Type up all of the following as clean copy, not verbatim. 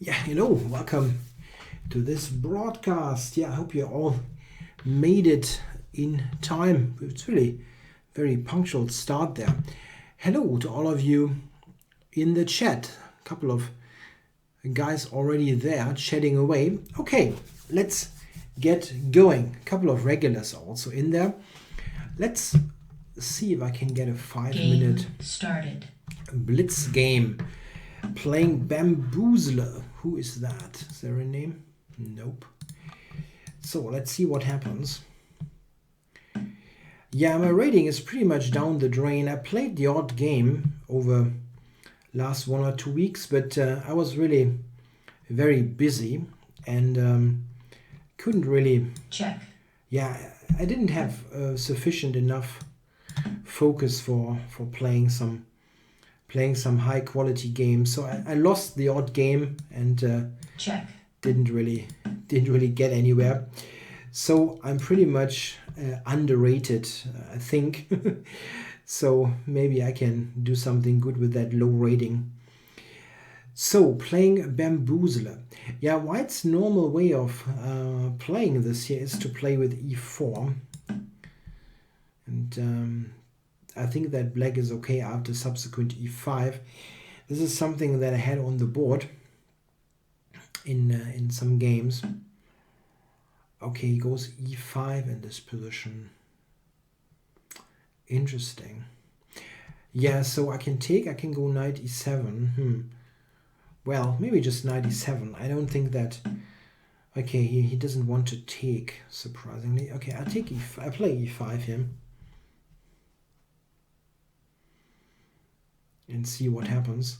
Yeah, hello, welcome to this broadcast. Yeah, I hope you all made it in time. It's really very punctual start there. Hello to all of you in the chat. A couple of guys already there chatting away. Okay, let's get going. A couple of regulars also in there. Let's see if I can get a 5-minute started blitz game. Playing Bamboozler. Who is that? Is there a name? Nope. So let's see what happens. Yeah, my rating is pretty much down the drain. I played the odd game over last 1 or 2 weeks, but I was really very busy and couldn't really... check. Yeah, I didn't have sufficient enough focus for playing some high quality games. So I lost the odd game and check. didn't really get anywhere. So I'm pretty much underrated, I think. So maybe I can do something good with that low rating. So playing Bamboozler. Yeah, White's normal way of playing this here is to play with e4. And I think that black is okay after subsequent e5. This is something that I had on the board in some games. Okay, he goes e5 in this position. Interesting. Yeah, so I can go knight e7. Well, maybe just knight e7. I don't think that... Okay, he doesn't want to take, surprisingly. Okay, I take I play e5 here. And see what happens.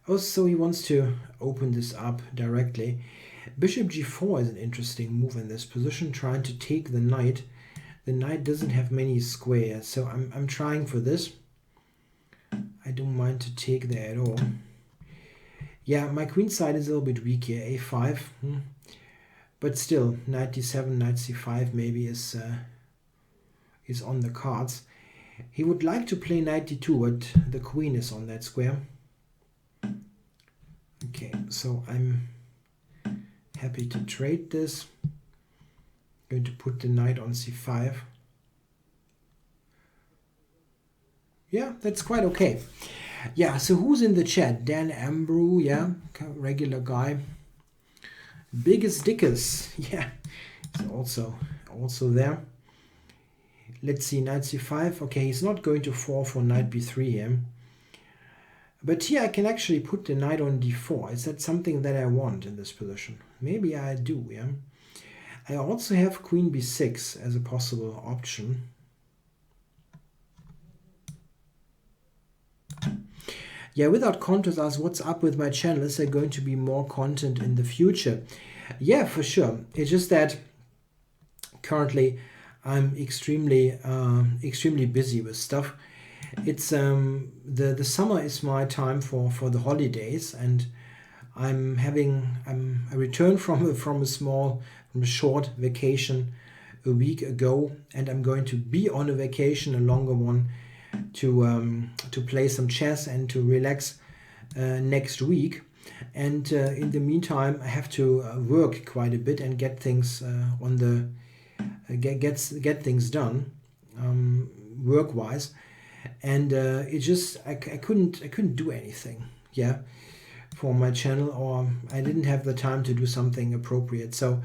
Also, he wants to open this up directly. Bishop g4 is an interesting move in this position, trying to take the knight. The knight doesn't have many squares, so I'm trying for this. I don't mind to take there at all. Yeah, my queen side is a little bit weak here, a5. But still, knight d7, knight c5 maybe is on the cards. He would like to play knight d2, but the queen is on that square. Okay, so I'm happy to trade this. Going to put the knight on c5. Yeah, that's quite okay. Yeah, so who's in the chat? Dan Ambrew, yeah, regular guy. Biggest Dickus, yeah, it's also there. Let's see, knight c5. Okay, he's not going to fall for knight b3 here. But here I can actually put the knight on d4. Is that something that I want in this position? Maybe I do, yeah. I also have queen b6 as a possible option. Yeah, Without Contours asks, what's up with my channel? Is there going to be more content in the future? Yeah, for sure. It's just that currently I'm extremely busy with stuff. It's the summer is my time for the holidays, and I returned from a short vacation a week ago, and I'm going to be on a vacation, a longer one, to play some chess and to relax next week. And in the meantime, I have to work quite a bit and get things get things done work-wise. And it just I couldn't do anything, yeah, for my channel, or I didn't have the time to do something appropriate. So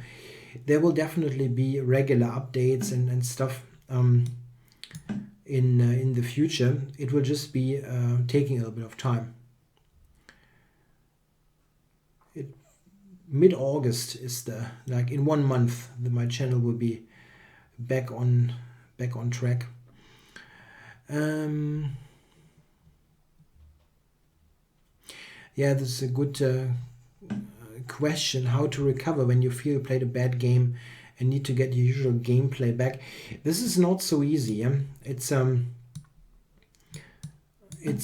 there will definitely be regular updates and stuff in the future. It will just be taking a little bit of time. Mid-August is in 1 month my channel will be back on track. Yeah, this is a good question. How to recover when you feel you played a bad game and need to get your usual gameplay back. This is not so easy. Yeah? It's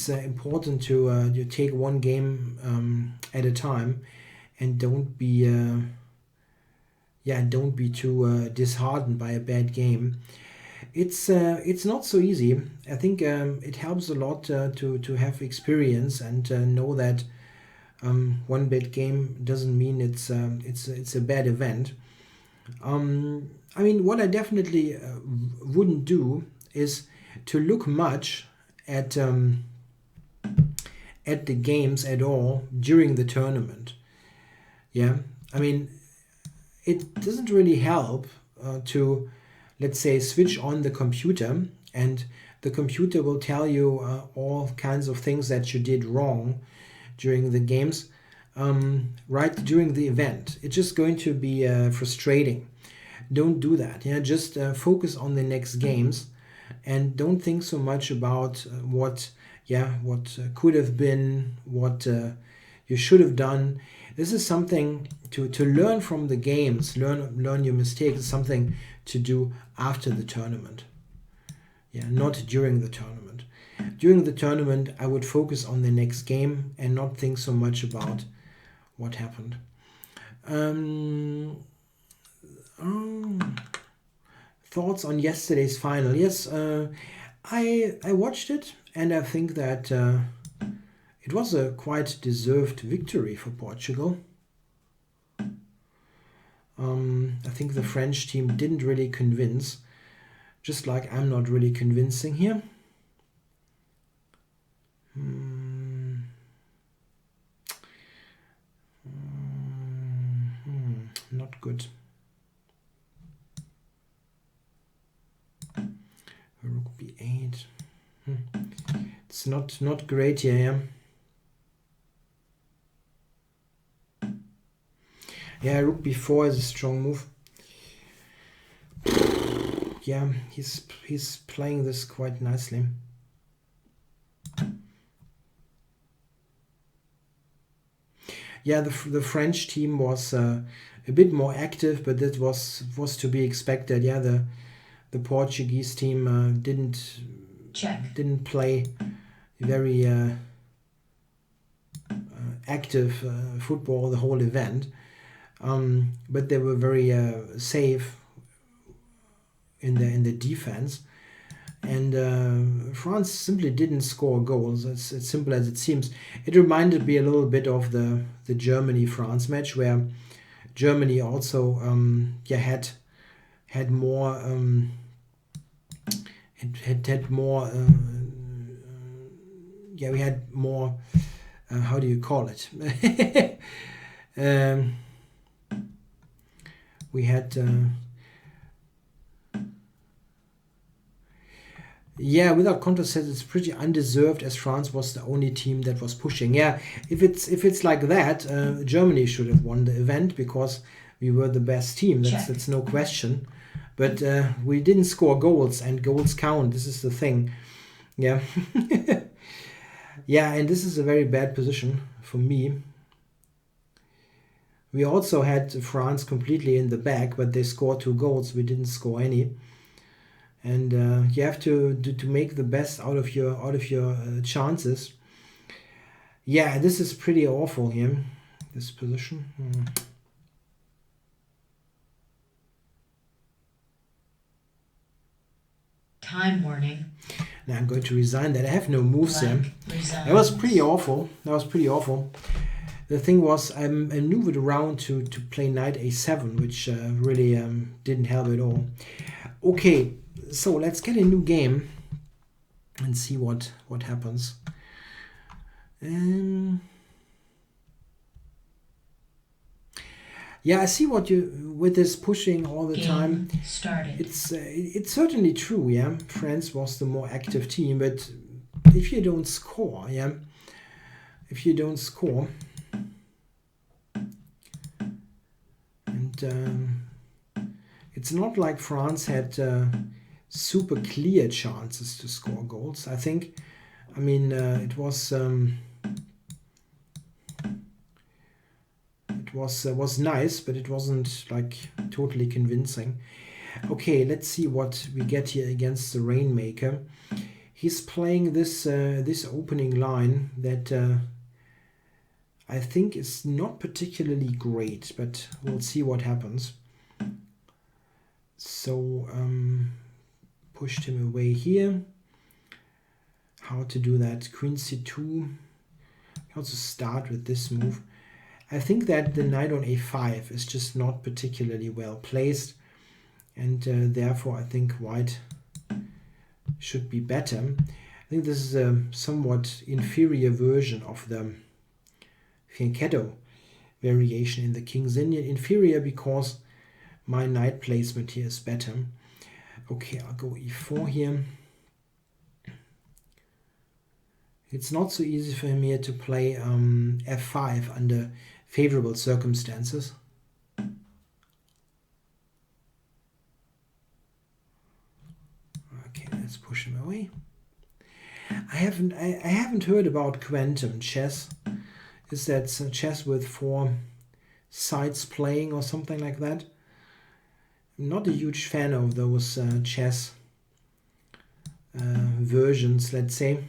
important to you take one game at a time, and don't be too disheartened by a bad game. It's not so easy. I think it helps a lot to have experience and know that One bad game doesn't mean it's a bad event. I mean, what I definitely wouldn't do is to look much at the games at all during the tournament. Yeah, I mean, it doesn't really help to, let's say, switch on the computer and the computer will tell you all kinds of things that you did wrong during the games right during the event. It's just going to be frustrating. Don't do that. Yeah, just focus on the next games and don't think so much about what could have been, what you should have done. This is something to learn from the games, learn your mistakes. It's something to do after the tournament. Yeah, not during the tournament. During the tournament, I would focus on the next game and not think so much about what happened. Thoughts on yesterday's final? Yes, I watched it and I think that it was a quite deserved victory for Portugal. I think the French team didn't really convince, just like I'm not really convincing here. Not good. Rook b8. It's not great here. Yeah, rook b4 is a strong move. Yeah, he's playing this quite nicely. Yeah, the French team was a bit more active, but that was to be expected. Yeah, the Portuguese team didn't play very active football the whole event, but they were very safe in the defense. And France simply didn't score goals. It's as simple as it seems. It reminded me a little bit of the Germany-France match, where Germany also had more had more we had more how do you call it? We had without contest, it's pretty undeserved, as France was the only team that was pushing. Yeah, if it's like that, Germany should have won the event because we were the best team. That's no question. But we didn't score goals, and goals count. This is the thing. Yeah. Yeah, and this is a very bad position for me. We also had France completely in the back, but they scored 2 goals. We didn't score any. And you have to make the best out of your chances. Yeah, this is pretty awful here, this position. Time warning. Now I'm going to resign that. I have no moves here. That was pretty awful. The thing was, I maneuvered around to play knight a7, which really didn't help at all. Okay, so let's get a new game and see what happens. Yeah, I see what you with this pushing all the time. Started. It's certainly true. Yeah, France was the more active team, but if you don't score, and it's not like France had super clear chances to score goals. I think, I mean, it was nice, but it wasn't like totally convincing. Okay, let's see what we get here against the Rainmaker. He's playing this opening line that I think is not particularly great, but we'll see what happens. So pushed him away here. How to do that? Queen c2. also start with this move. I think that the knight on a5 is just not particularly well placed, and therefore I think white should be better. I think this is a somewhat inferior version of the fianchetto variation in the King's Indian. Inferior because my knight placement here is better. Okay, I'll go e4 here. It's not so easy for him here to play f5 under favorable circumstances. Okay, let's push him away. I haven't heard about quantum chess. Is that chess with 4 sides playing or something like that? I'm not a huge fan of those chess versions, let's say.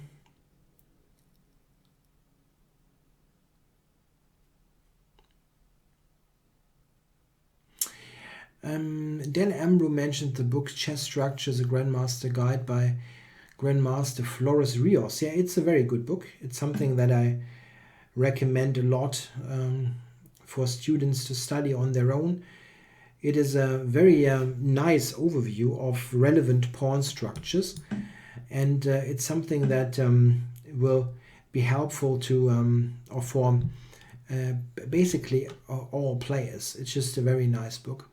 Dan Ambrew mentioned the book Chess Structures, a Grandmaster Guide by Grandmaster Flores Rios. Yeah, it's a very good book. It's something that I recommend a lot for students to study on their own. It is a very nice overview of relevant pawn structures, and it's something that will be helpful to or for basically all players. It's just a very nice book.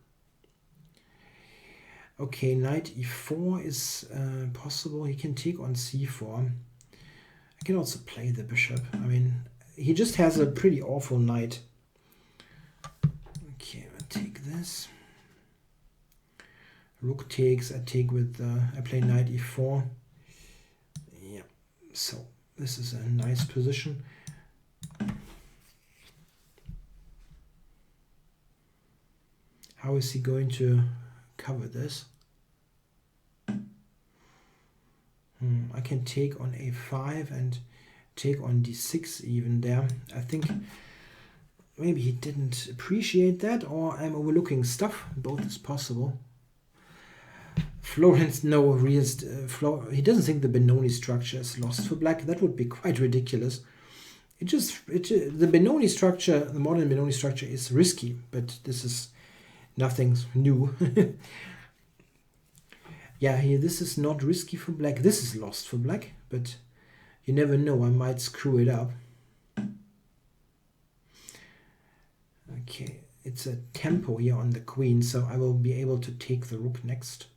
Okay, knight e4 is possible. He can take on c4. I can also play the bishop. I mean, he just has a pretty awful knight. Okay, I take this. Rook takes. I take with. I play knight e4. Yeah. So this is a nice position. How is he going to cover this? I can take on a5 and take on d6 even there. I think maybe he didn't appreciate that, or I'm overlooking stuff. Both is possible. Florence, no, he doesn't think the Benoni structure is lost for black. That would be quite ridiculous. The Benoni structure, the modern Benoni structure is risky, but this is nothing new. Yeah, here this is not risky for black. This is lost for black, but you never know. I might screw it up. Okay, it's a tempo here on the queen, so I will be able to take the rook next.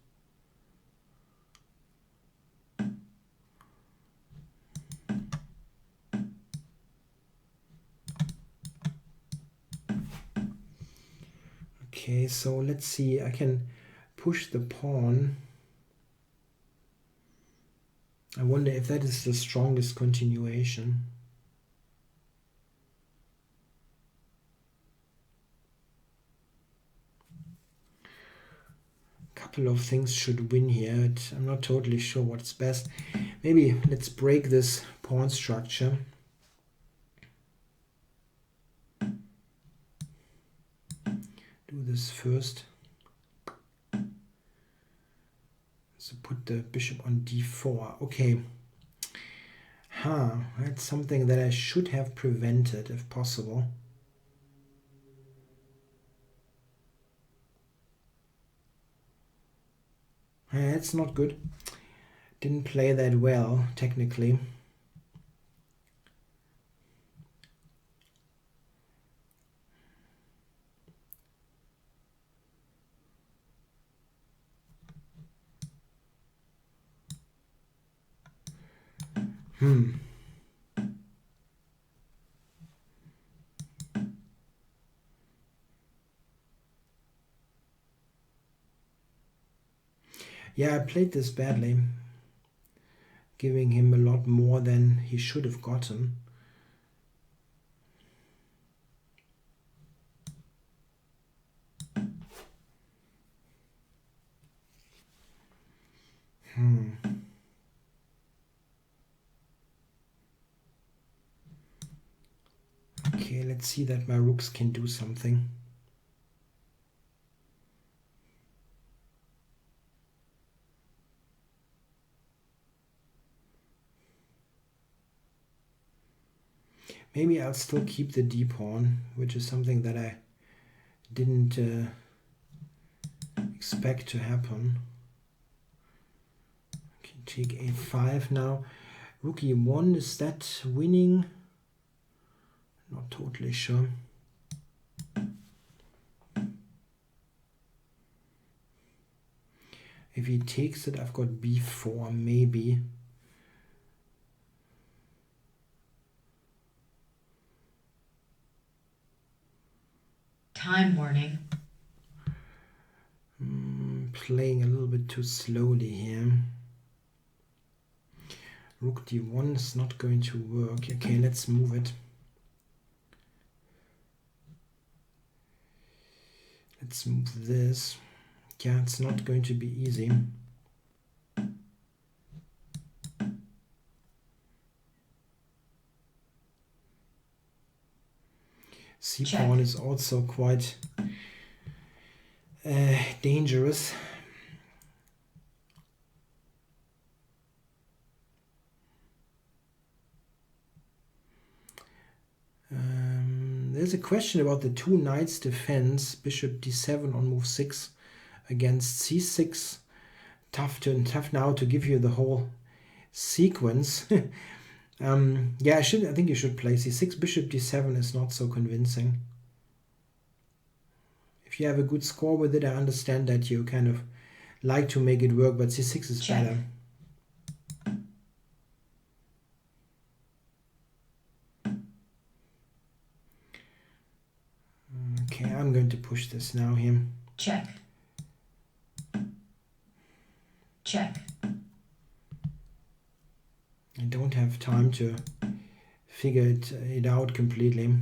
Okay, so let's see. I can push the pawn. I wonder if that is the strongest continuation. A couple of things should win here, but I'm not totally sure what's best. Maybe let's break this pawn structure. Do this first. So put the bishop on d4. Okay. That's something that I should have prevented if possible. That's not good. Didn't play that well, technically. Yeah, I played this badly, giving him a lot more than he should have gotten. Okay, let's see that my rooks can do something. Maybe I'll still keep the d pawn, which is something that I didn't expect to happen. Okay, take a5 now. Rook e1, is that winning? Not totally sure. If he takes it, I've got b4, maybe. Time warning. Playing a little bit too slowly here. Rook d1 is not going to work. Okay, let's move it. Let's move this. Yeah, it's not going to be easy. C-pawn is also quite dangerous. There's a question about the two knights defense. Bishop d7 on move 6 against c6. Tough now to give you the whole sequence. Yeah, I think you should play c6. Bishop d7 is not so convincing. If you have a good score with it, I understand that you kind of like to make it work, but c6 is better. Okay, I'm going to push this now here. Check. Check. I don't have time to figure it out completely.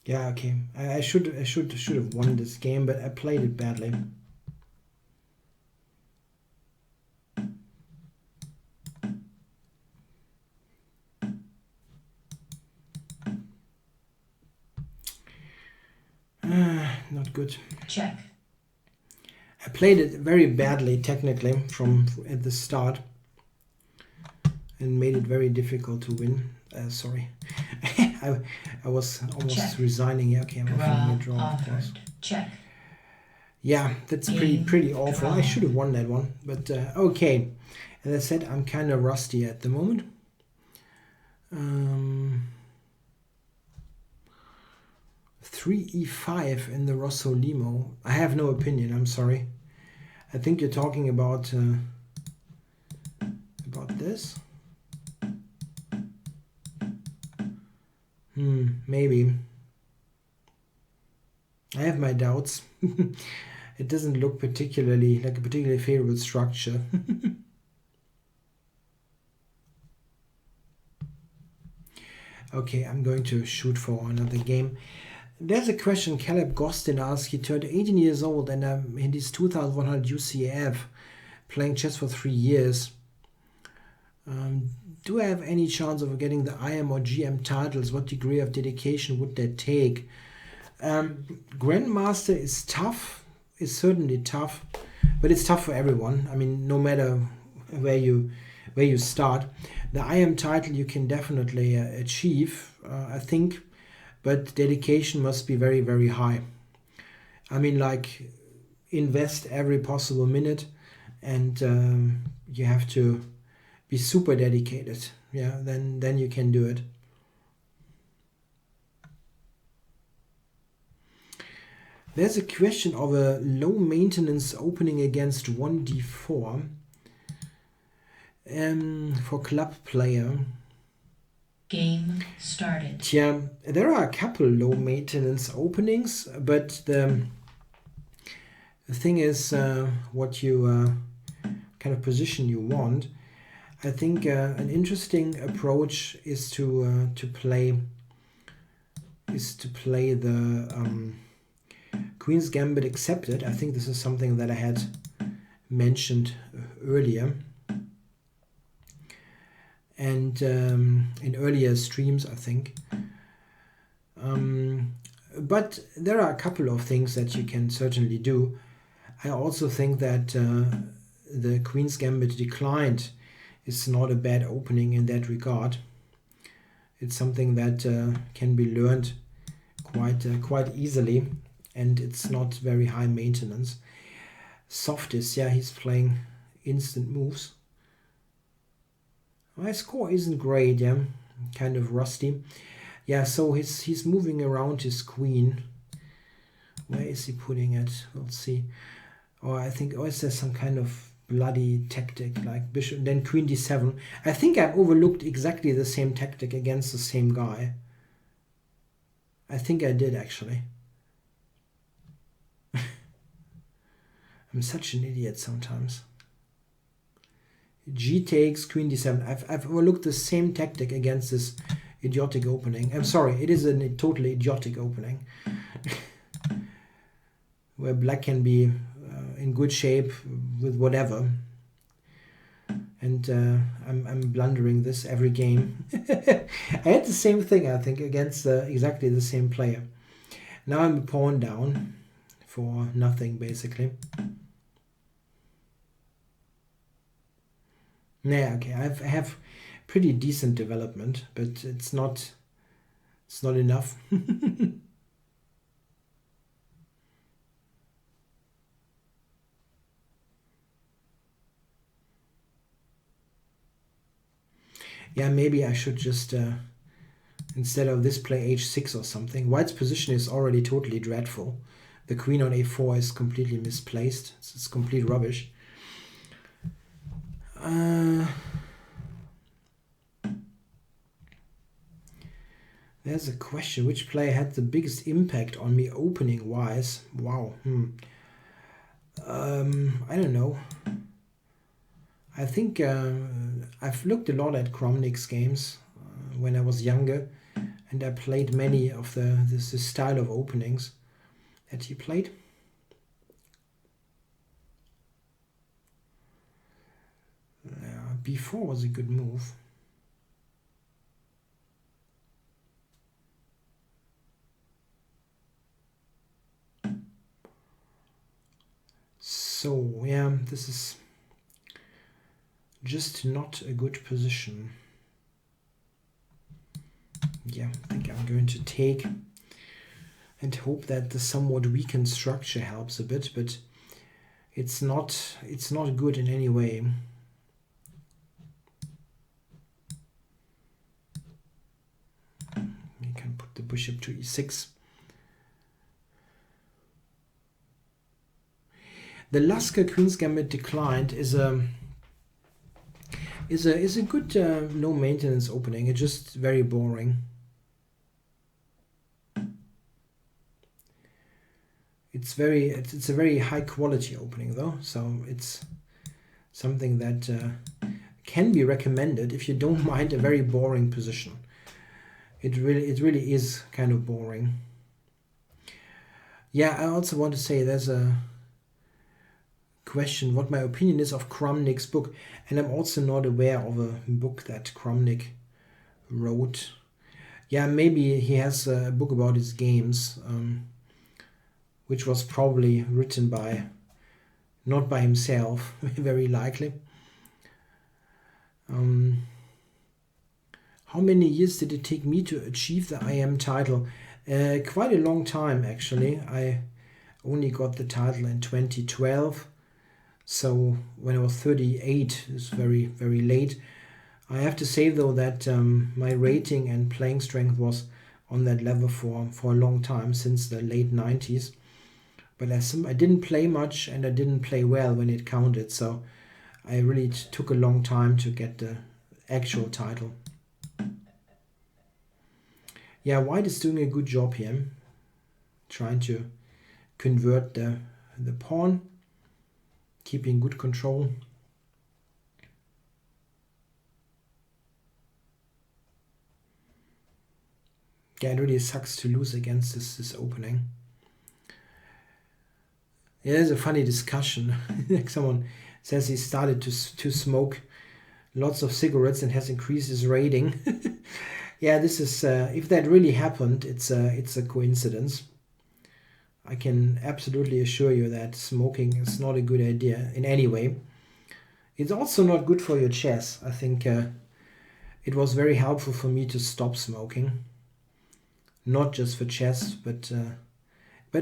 Yeah, okay. I should have won this game, but I played it badly. Not good. Check. I played it very badly technically from at the start and made it very difficult to win. Sorry. I was almost Check. resigning. Yeah, okay, I'm offering a draw, of course. Check. Yeah, that's pretty awful. I should have won that one, but okay. As I said, I'm kind of rusty at the moment. 3e5 in the Rosso Limo. I have no opinion. I'm sorry. I think you're talking about this. Maybe. I have my doubts. It doesn't look particularly like a particularly favorable structure. Okay, I'm going to shoot for another game. There's a question Caleb Gostin asked. He turned 18 years old and he's 2100 UCF, playing chess for 3 years. Do I have any chance of getting the IM or GM titles? What degree of dedication would that take? Grandmaster is tough, is certainly tough, but it's tough for everyone. I mean, no matter where you start. The IM title you can definitely achieve, I think, but dedication must be very, very high. I mean, like, invest every possible minute, and you have to be super dedicated. Yeah, then you can do it. There's a question of a low maintenance opening against 1d4 for club player. Game started. Yeah, there are a couple low maintenance openings, but the thing is what you kind of position you want. I think an interesting approach is to play the Queen's Gambit accepted. I think this is something that I had mentioned earlier. And in earlier streams, I think. But there are a couple of things that you can certainly do. I also think that the Queen's Gambit declined is not a bad opening in that regard. It's something that can be learned quite easily, and it's not very high maintenance. Softest, yeah, he's playing instant moves. My score isn't great, yeah, kind of rusty. Yeah, so he's moving around his queen. Where is he putting it? We'll see. Or I think, is there some kind of bloody tactic like bishop, then queen d7? I think I've overlooked exactly the same tactic against the same guy. I think I did, actually. I'm such an idiot sometimes. G takes, queen d7. I've overlooked the same tactic against this idiotic opening. I'm sorry, it is a totally idiotic opening. Where black can be in good shape with whatever. And I'm blundering this every game. I had the same thing, I think, against exactly the same player. Now I'm a pawn down for nothing, basically. Yeah, okay, I have pretty decent development, but it's not enough. Yeah, maybe I should just instead of this play h6 or something. White's position is already totally dreadful. The queen on a4 is completely misplaced. It's complete rubbish. There's a question. Which player had the biggest impact on me opening wise? Wow. I don't know. I think I've looked a lot at Kramnik's games when I was younger, and I played many of this style of openings that he played. B4 was a good move. So yeah, this is just not a good position. Yeah, I think I'm going to take and hope that the somewhat weakened structure helps a bit, but it's not good in any way. You can put the bishop to e6. The Lasker Queen's Gambit declined is a good no maintenance opening. It's just very boring. It's a very high quality opening though, so it's something that can be recommended if you don't mind a very boring position. It really is kind of boring. Yeah, I also want to say there's a question what my opinion is of Kramnik's book, and I'm also not aware of a book that Kramnik wrote. Yeah, maybe he has a book about his games, which was probably written not by himself, very likely. How many years did it take me to achieve the IM title? Quite a long time, actually. I only got the title in 2012. So when I was 38, it's very, very late. I have to say though that my rating and playing strength was on that level for a long time, since the late 90s. But I didn't play much and I didn't play well when it counted, so I really took a long time to get the actual title. Yeah, White is doing a good job here, trying to convert the pawn, keeping good control. Yeah, it really sucks to lose against this opening. Yeah, there's a funny discussion. Like someone says he started to smoke lots of cigarettes and has increased his rating. Yeah, this is if that really happened, it's a coincidence. I can absolutely assure you that smoking is not a good idea in any way. It's also not good for your chess. I think it was very helpful for me to stop smoking, not just for chess, but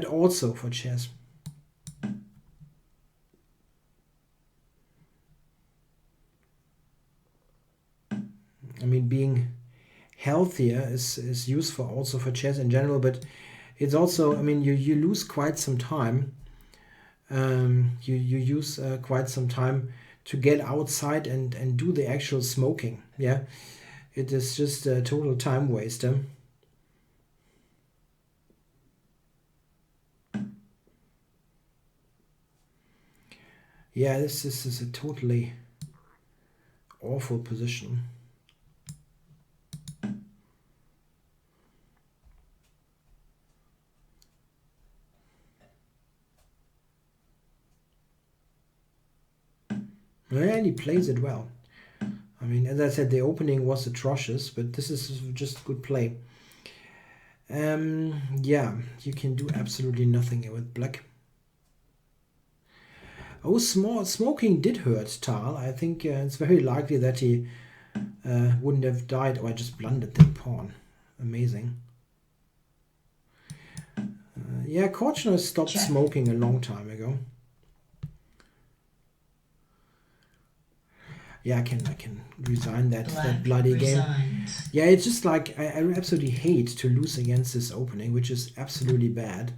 also for chess. I mean, being healthier is useful also for chess in general, but it's also, I mean, you lose quite some time. You use quite some time to get outside and do the actual smoking. Yeah, it is just a total time waster. Yeah, this is a totally awful position. And he plays it well. I mean, as I said, the opening was atrocious, but this is just good play. Yeah, you can do absolutely nothing here with black. Oh, smoking did hurt Tal. I think it's very likely that he wouldn't have died. Oh, I just blundered the pawn. Amazing. Yeah, Korchnoi stopped Check. smoking a long time ago. Yeah, I can resign that Black bloody game. resigns. Yeah, it's just like I absolutely hate to lose against this opening, which is absolutely bad.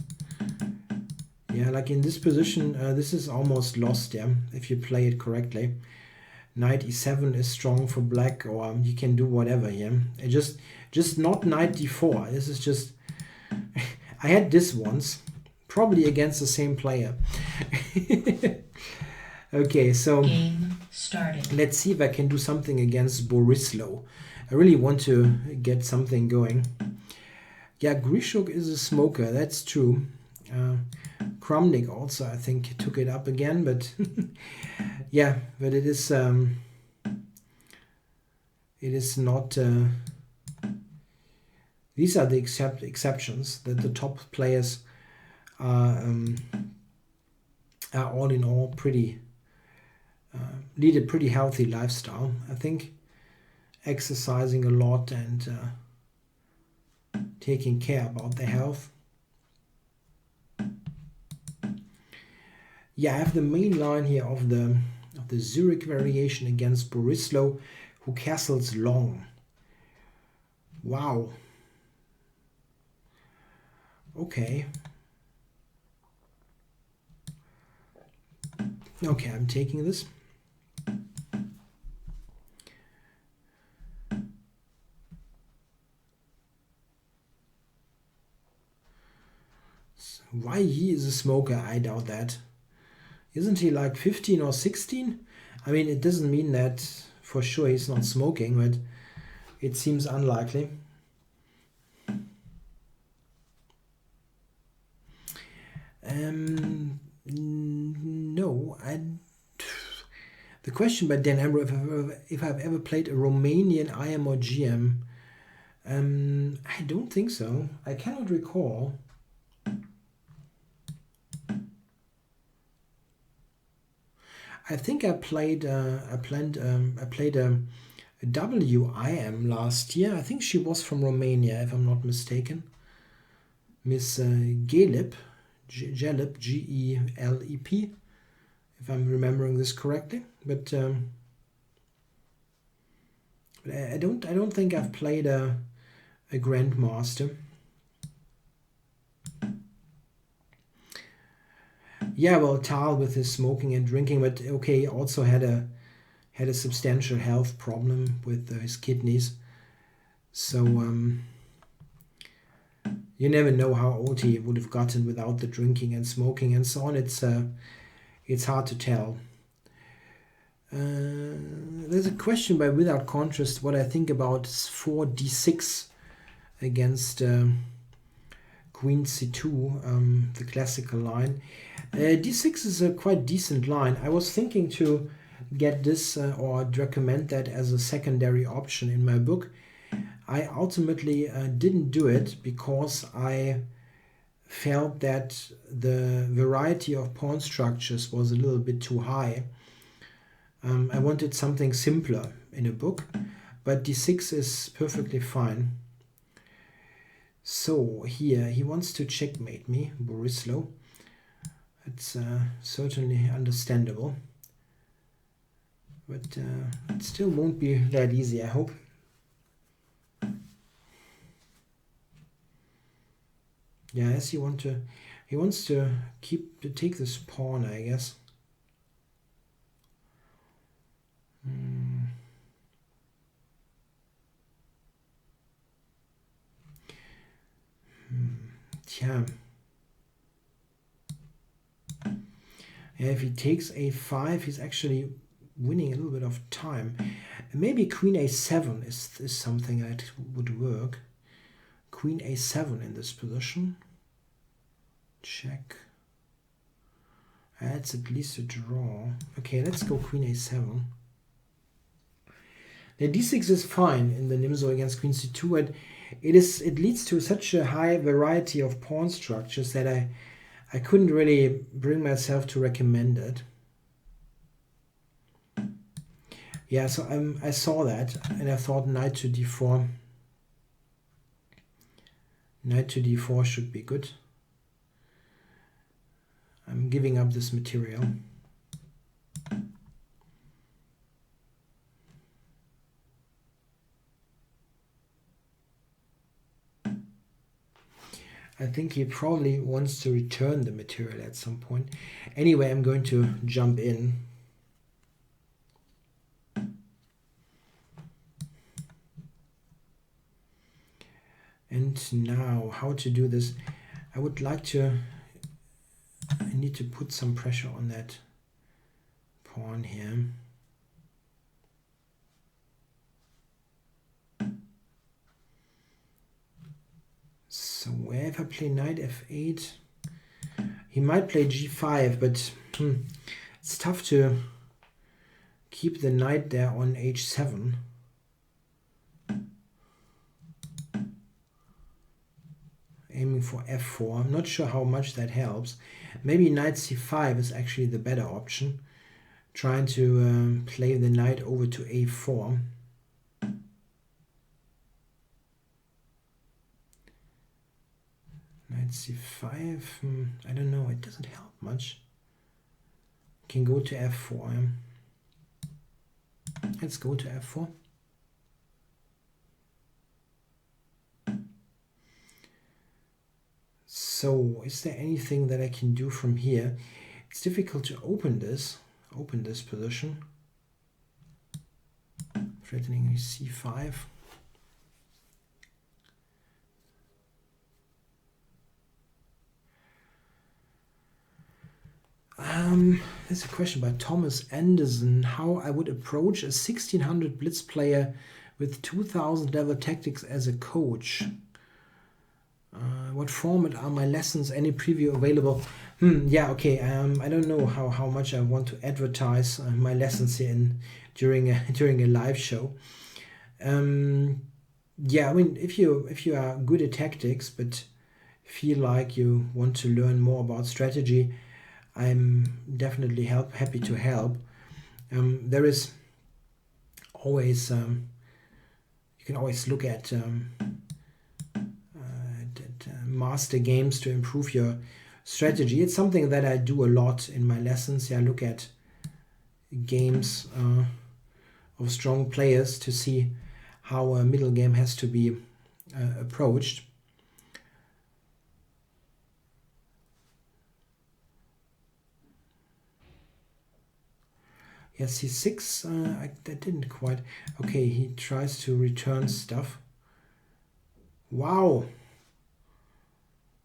Yeah, like in this position, this is almost lost, yeah, if you play it correctly. Knight e7 is strong for black, or you can do whatever here. Yeah? Just not knight d4. This is just... I had this once, probably against the same player. Okay, so Game started. let's see if I can do something against Borislow. I really want to get something going. Yeah, Grishuk is a smoker, that's true. Kramnik also, I think, took it up again, but yeah, but it is not. These are the exceptions, that the top players are all in all pretty lead a pretty healthy lifestyle. I think exercising a lot and taking care about their health. Yeah, I have the main line here of the Zurich variation against Borislow, who castles long. Wow. Okay. Okay, I'm taking this. Why he is a smoker, I doubt that. Isn't he like 15 or 16? I mean, it doesn't mean that for sure he's not smoking, but it seems unlikely. No, the question by Dan Amber, if I've ever played a Romanian IM or GM, I don't think so. I cannot recall. I think I played a WIM last year. I think she was from Romania, if I'm not mistaken. Miss Gelip, Gelip, if I'm remembering this correctly. But I don't think I've played a grandmaster. Yeah, well, Tal with his smoking and drinking, but okay, he also had a substantial health problem with his kidneys. So you never know how old he would have gotten without the drinking and smoking and so on. It's hard to tell. There's a question by Without Contrast what I think about 4d6 against Queen c2, the classical line. d6 is a quite decent line. I was thinking to get this or recommend that as a secondary option in my book. I ultimately didn't do it because I felt that the variety of pawn structures was a little bit too high. I wanted something simpler in a book, but d6 is perfectly fine. So here he wants to checkmate me, Borislow. It's certainly understandable, but it still won't be that easy, I hope. Yeah, as he wants to take this pawn, I guess. Yeah, if he takes a5, he's actually winning a little bit of time. Maybe queen a7 is something that would work. Queen a7 in this position. Check. That's at least a draw. Okay, let's go queen a7. The d6 is fine in the Nimzo against queen c2, and it leads to such a high variety of pawn structures that I couldn't really bring myself to recommend it. Yeah, so I saw that and I thought knight to d4. Knight to d4 should be good. I'm giving up this material. I think he probably wants to return the material at some point. Anyway, I'm going to jump in. And now, how to do this? I need to put some pressure on that pawn here. So where if I play knight f8, he might play g5, but it's tough to keep the knight there on h7. Aiming for f4. I'm not sure how much that helps. Maybe knight c5 is actually the better option. Trying to play the knight over to a4. Knight c5, I don't know, it doesn't help much. Can go to f4. Let's go to f4. So, is there anything that I can do from here? It's difficult to open this position. Threatening c5. There's a question by Thomas Anderson. How I would approach a 1600 blitz player with 2000 level tactics as a coach. What format are my lessons? Any preview available? Yeah, okay. I don't know how much I want to advertise my lessons here during a live show. Yeah, I mean, if you are good at tactics but feel like you want to learn more about strategy, I'm definitely happy to help. There is always you can always look at master games to improve your strategy. It's something that I do a lot in my lessons. I look at games of strong players to see how a middle game has to be approached. Yeah, c6, that didn't quite. Okay, he tries to return stuff. Wow.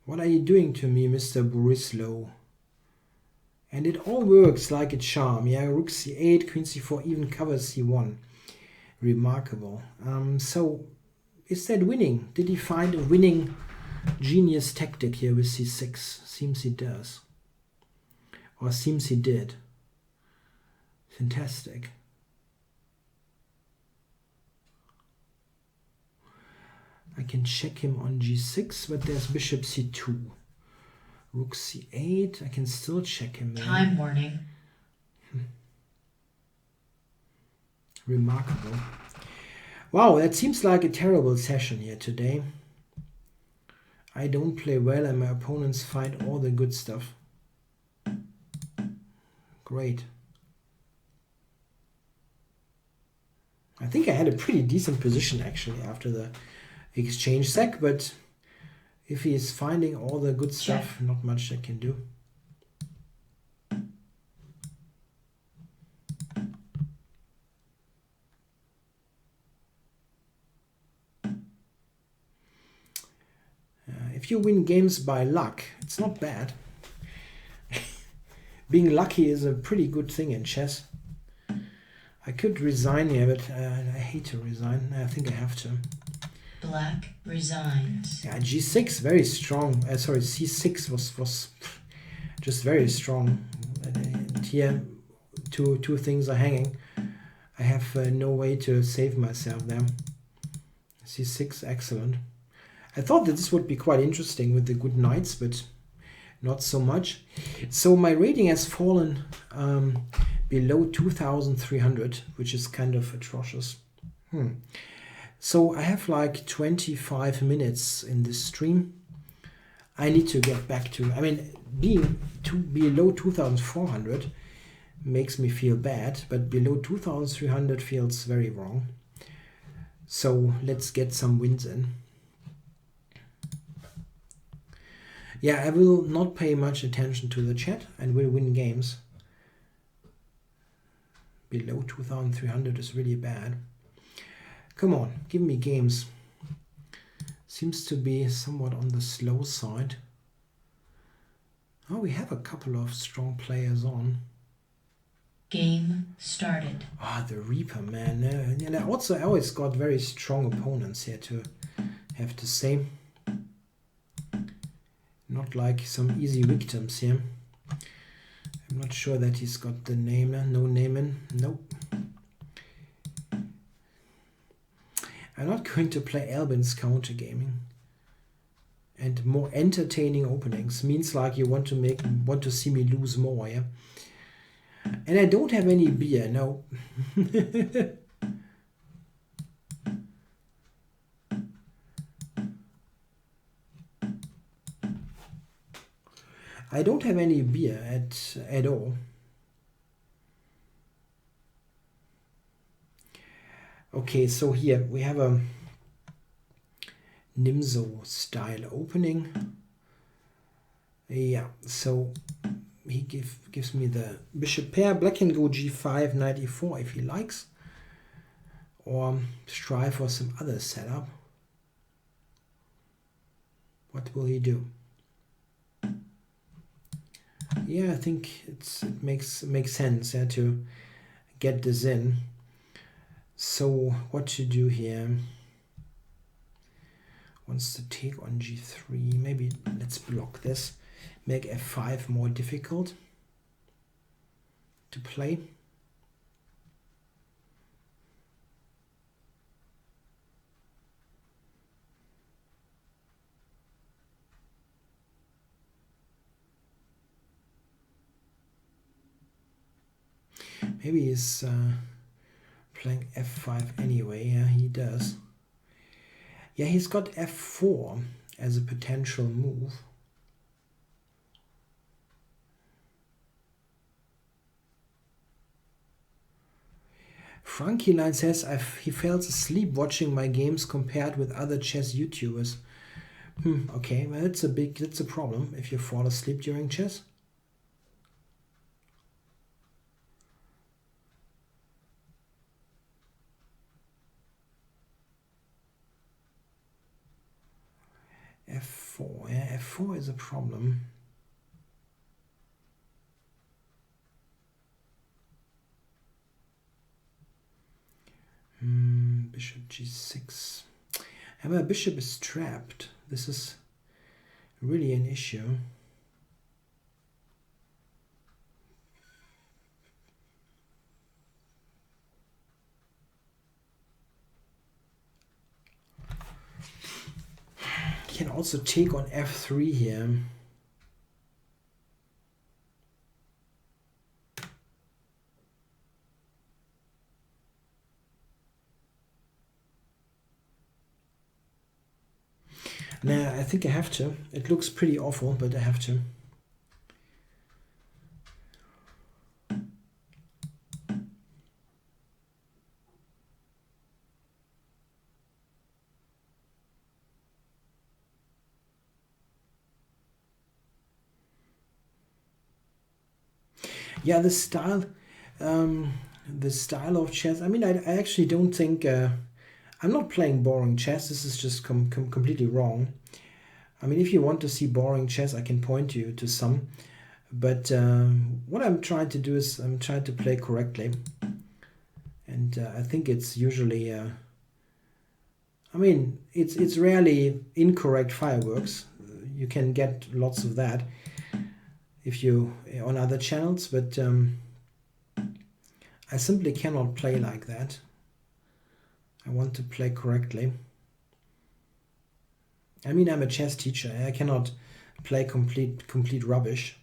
What are you doing to me, Mr. Borislow? And it all works like a charm. Yeah, rook c8, queen c4 even covers c1. Remarkable. So, is that winning? Did he find a winning genius tactic here with c6? Seems he does. Or seems he did. Fantastic. I can check him on g6, but there's bishop c2. Rook c8, I can still check him there. Time warning. Remarkable. Wow, that seems like a terrible session here today. I don't play well and my opponents find all the good stuff. Great. I think I had a pretty decent position actually after the exchange sec, but if he is finding all the good stuff, not much I can do. If you win games by luck, it's not bad. Being lucky is a pretty good thing in chess. I could resign here, but I hate to resign. I think I have to. Black resigns. Yeah, g6 very strong. Sorry, c6 was just very strong. And here, two things are hanging. I have no way to save myself there. c6, excellent. I thought that this would be quite interesting with the good knights, but not so much. So my rating has fallen below 2,300, which is kind of atrocious. So I have like 25 minutes in this stream. I need to get back to, I mean, being below 2,400 makes me feel bad, but below 2,300 feels very wrong. So let's get some wins in. Yeah, I will not pay much attention to the chat and will win games. Below 2,300 is really bad. Come on, give me games. Seems to be somewhat on the slow side. Oh, we have a couple of strong players on. Game started. Ah, the Reaper, man. And I always got very strong opponents here, to have to say. Not like some easy victims here. I'm not sure that he's got the name. No name in. Nope. I'm not going to play Albin's counter gaming. And more entertaining openings means like you want to see me lose more, yeah. And I don't have any beer, no. I don't have any beer at all. Okay, so here we have a Nimzo style opening. Yeah, so he gives me the bishop pair. Black can go g5, knight e4 if he likes, or try for some other setup. What will he do? Yeah, I think it makes sense, yeah, to get this in. So what to do here? Wants to take on g3. Maybe let's block this. Make f5 more difficult to play. Maybe he's playing f5 anyway. Yeah, he does. Yeah, he's got f4 as a potential move. Frankie Line says he falls asleep watching my games compared with other chess YouTubers. Okay, well that's a problem if you fall asleep during chess. f4, yeah, f4 is a problem. Bishop g6. And my bishop is trapped. This is really an issue. also take on f3 here. Nah, I think I have to. It looks pretty awful, but I have to. Yeah, the style of chess. I mean, I actually don't think I'm not playing boring chess. This is just completely wrong. I mean, if you want to see boring chess, I can point you to some. But what I'm trying to do is I'm trying to play correctly. And I think it's usually, I mean, it's rarely incorrect fireworks. You can get lots of that if you on other channels, but I simply cannot play like that. I want to play correctly. I mean, I'm a chess teacher. I cannot play complete rubbish,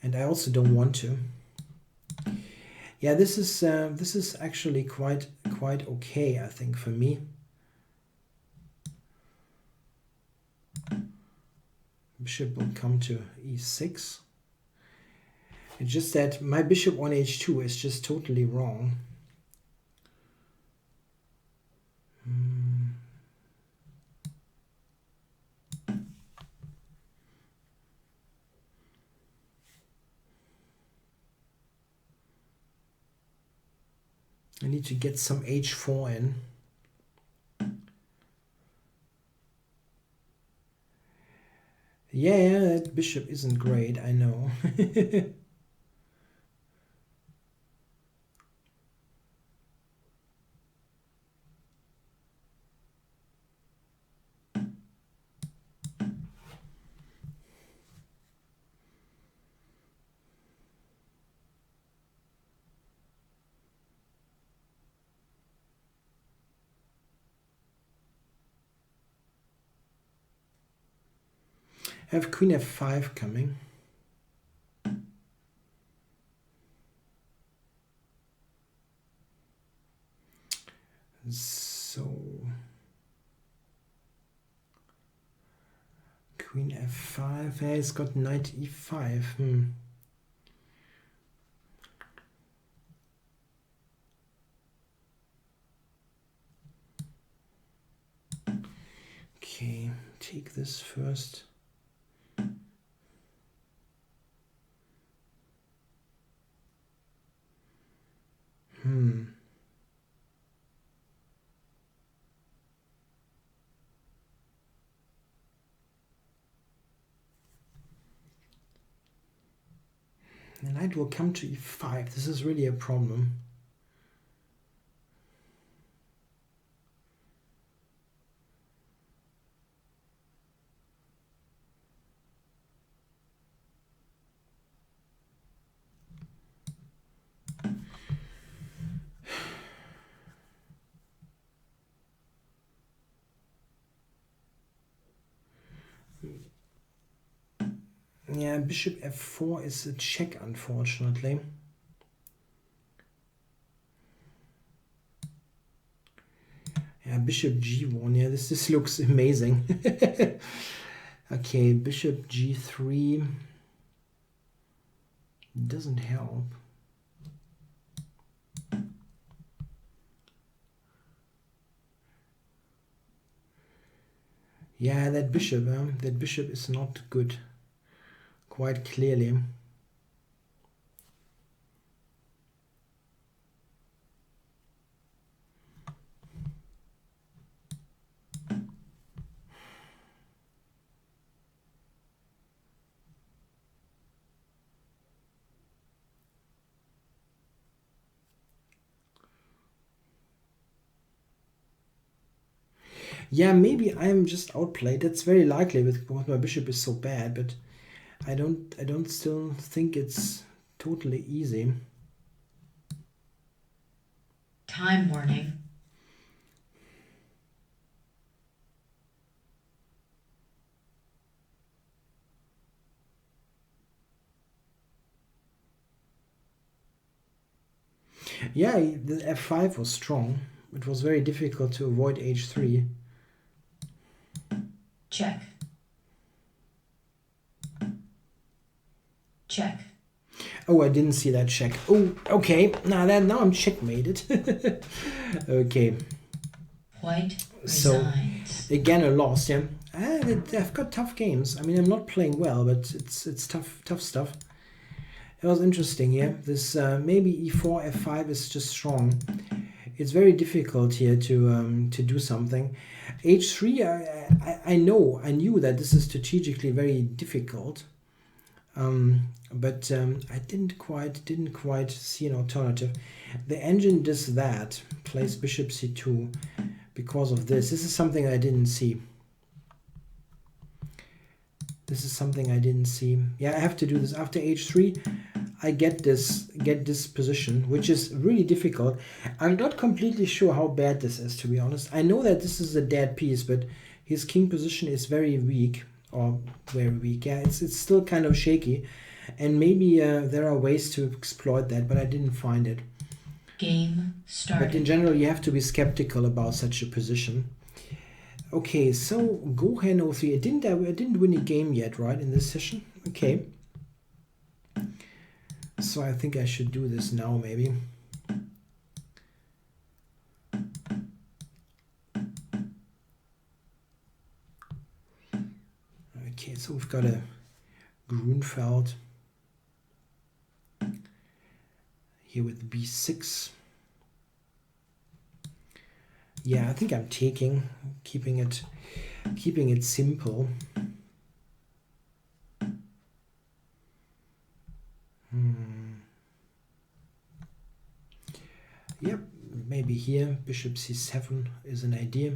and I also don't want to. Yeah, this is actually quite okay, I think, for me. Bishop will come to e6. It's just that my bishop on h2 is just totally wrong. I need to get some h4 in. Yeah, that bishop isn't great, I know. I have queen f5 coming. So queen f5. Yeah, it's got knight e5. Okay, take this first. The knight will come to e5. This is really a problem. Yeah, bishop f4 is a check, unfortunately. Yeah, bishop g1. Yeah, this looks amazing. Okay, bishop g3 doesn't help. Yeah, that bishop is not good. Quite clearly. Yeah, maybe I'm just outplayed. That's very likely because my bishop is so bad, but I don't still think it's totally easy. Time warning. Yeah, the f5 was strong. It was very difficult to avoid h3. Check. Check. Oh, I didn't see that check. Oh, okay. Now I'm checkmated. Okay. White So resigns. again a loss. Yeah, I've got tough games. I mean, I'm not playing well, but it's tough stuff. It was interesting here. This maybe e4 f5 is just strong. It's very difficult here to do something. h3, I knew that this is strategically very difficult, but I didn't quite see an alternative. The engine does that, plays bishop c2 because of this. This is something I didn't see. This is something I didn't see. Yeah, I have to do this after h3. I get this position, which is really difficult. I'm not completely sure how bad this is, to be honest. I know that this is a dead piece, but his king position is very weak, or very weak. Yeah, it's still kind of shaky, and maybe there are ways to exploit that, but I didn't find it. Game started. But in general, you have to be skeptical about such a position. Okay, so Gohan 03. I didn't win a game yet, right, in this session? Okay. So I think I should do this now, maybe. Okay, so we've got a Grunfeld here with b6. Yeah, I think I'm keeping it simple. Yep, maybe here bishop c7 is an idea.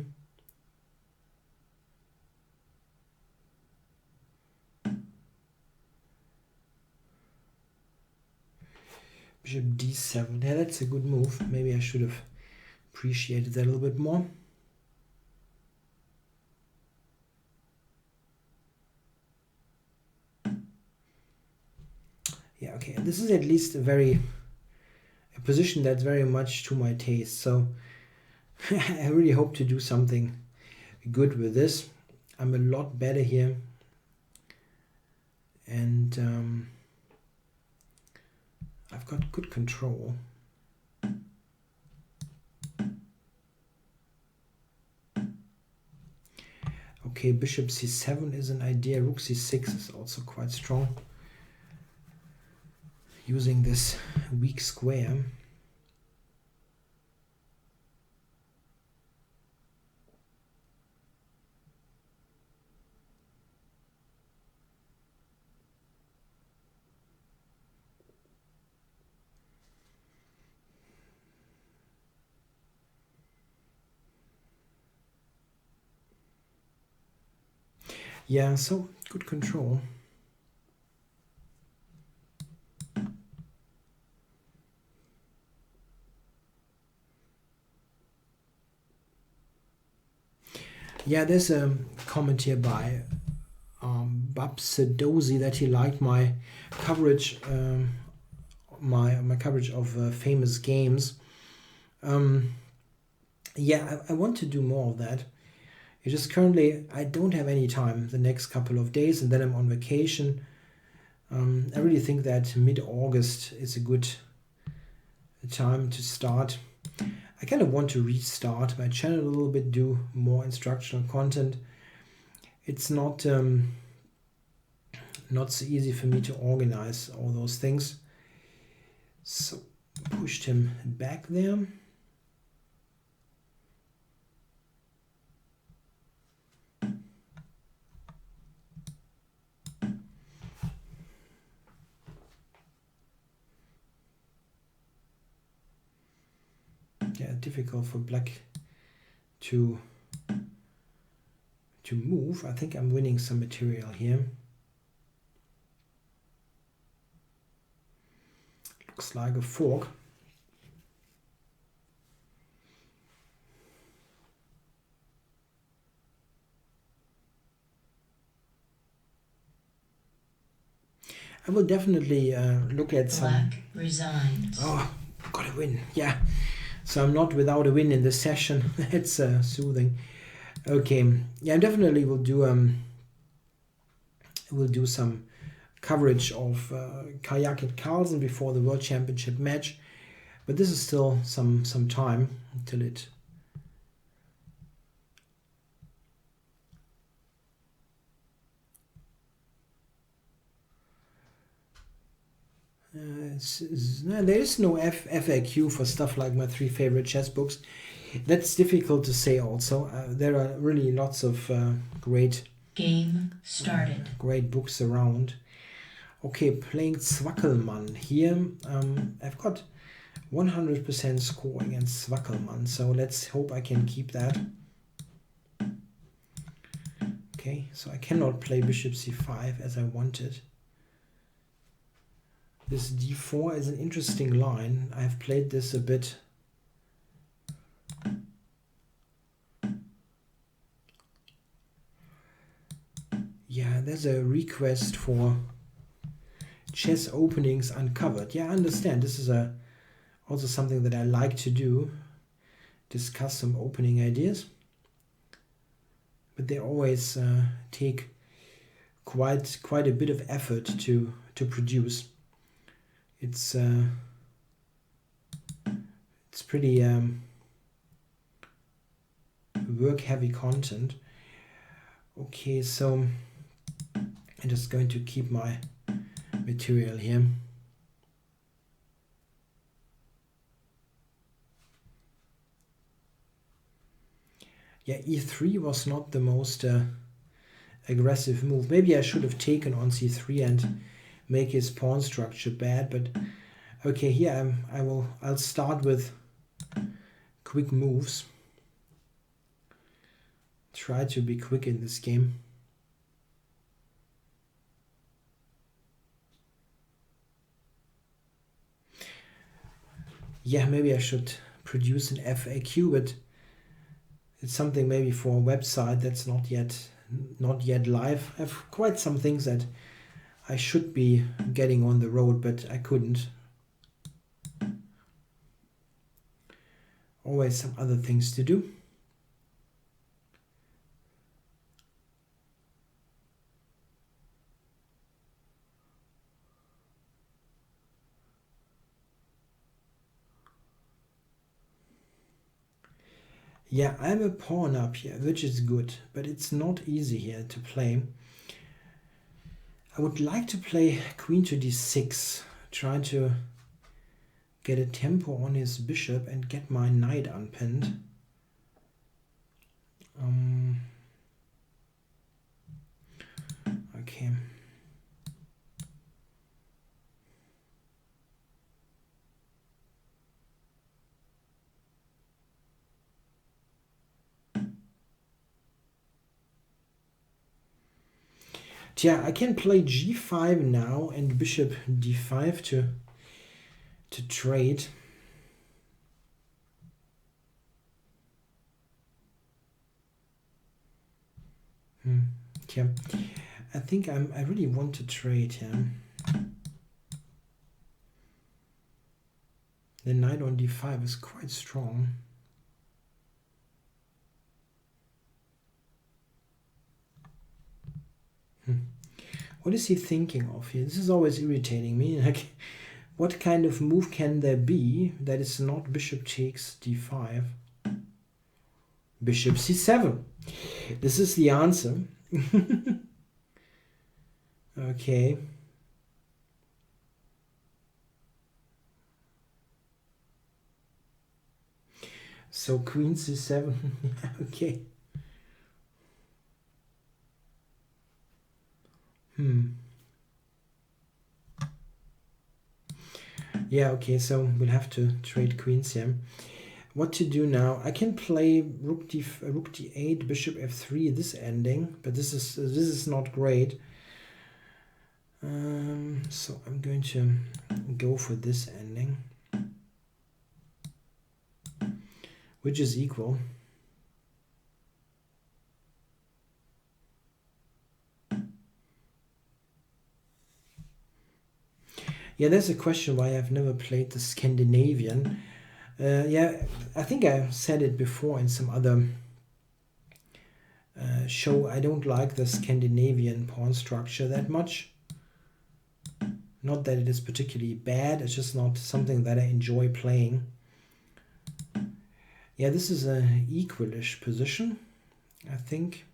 Bishop d7. Yeah, that's a good move. Maybe I should have appreciated that a little bit more. Yeah, okay. This is at least a position that's very much to my taste. So I really hope to do something good with this. I'm a lot better here. And I've got good control. Okay, bishop c7 is an idea. Rook c6 is also quite strong. Using this weak square. Yeah, so good control. Yeah, there's a comment here by Babsedozi that he liked my coverage, my coverage of famous games. Yeah, I want to do more of that. It's just currently I don't have any time the next couple of days, and then I'm on vacation. I really think that mid-August is a good time to start. I kind of want to restart my channel a little bit, do more instructional content. It's not so easy for me to organize all those things. So pushed him back there. Yeah, difficult for black to move. I think I'm winning some material here. Looks like a fork. I will definitely look at some. Black resigns. Oh, got a win. Yeah. So I'm not without a win in this session. It's soothing. Okay. Yeah, I definitely will do some coverage of Kayak and Carlsen before the World Championship match. But this is still some time until it. There is no FAQ for stuff like my 3 favorite chess books. That's difficult to say also. There are really lots of great books around. Okay, playing Zwackelmann. Here I've got 100% score against Zwackelmann, so let's hope I can keep that. Okay, so I cannot play bishop c5 as I wanted. This d4 is an interesting line. I've played this a bit. Yeah, there's a request for chess openings uncovered. Yeah, I understand. This is also something that I like to do. Discuss some opening ideas. But they always take quite a bit of effort to produce. It's pretty work-heavy content. Okay, so I'm just going to keep my material here. Yeah, e3 was not the most aggressive move. Maybe I should have taken on c3 and make his pawn structure bad, but okay, here I'll start with quick moves. Try to be quick in this game. Yeah, maybe I should produce an FAQ, but it's something maybe for a website that's not yet live. I have quite some things that I should be getting on the road, but I couldn't. Always some other things to do. Yeah, I'm a pawn up here, which is good, but it's not easy here to play. I would like to play queen to d6, trying to get a tempo on his bishop and get my knight unpinned. Okay. Yeah, I can play g5 now and bishop d5 to trade. Yeah, I think I really want to trade here. The knight on d5 is quite strong. What is he thinking of here? This is always irritating me. Like, what kind of move can there be that is not bishop takes d5? Bishop c7. This is the answer. Okay. So queen c7. Okay. Yeah, okay, so we'll have to trade queens here. What to do now? I can play rook d8, bishop f3, this ending, but this is not great. So I'm going to go for this ending, which is equal. Yeah, there's a question why I've never played the Scandinavian. Yeah, I think I said it before in some other show. I don't like the Scandinavian pawn structure that much. Not that it is particularly bad, it's just not something that I enjoy playing. Yeah, this is an equalish position, I think.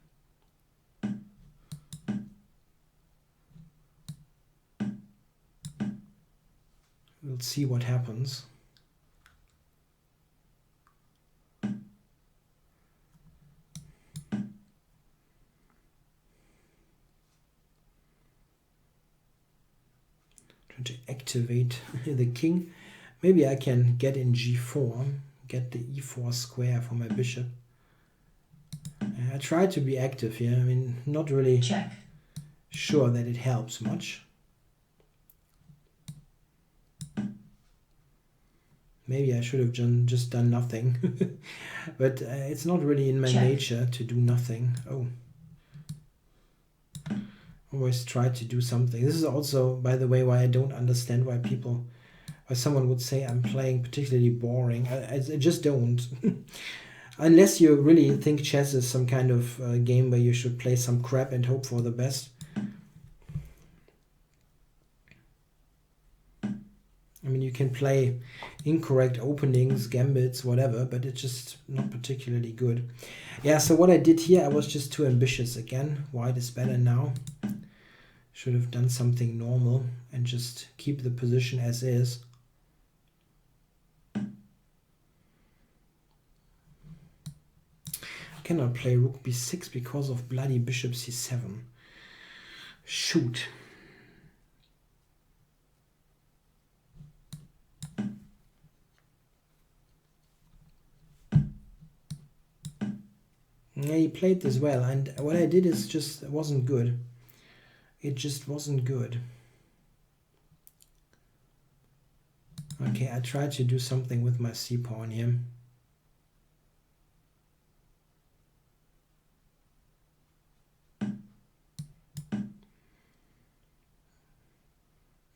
We'll see what happens. Trying to activate the king. Maybe I can get in g4, get the e4 square for my bishop. I try to be active here. I mean, not really Check. sure that it helps much. Maybe I should have just done nothing. But it's not really in my Check. nature to do nothing. Oh. Always try to do something. This is also, by the way, why I don't understand why someone would say I'm playing particularly boring. I just don't. Unless you really think chess is some kind of game where you should play some crap and hope for the best. I mean, you can play incorrect openings, gambits, whatever, but it's just not particularly good. Yeah, so what I did here, I was just too ambitious again. White is better now. Should have done something normal and just keep the position as is. I cannot play rook b6 because of bloody bishop c7. Shoot. Yeah, he played this well, and what I did is just wasn't good. It just wasn't good. Okay, I tried to do something with my c-pawn here.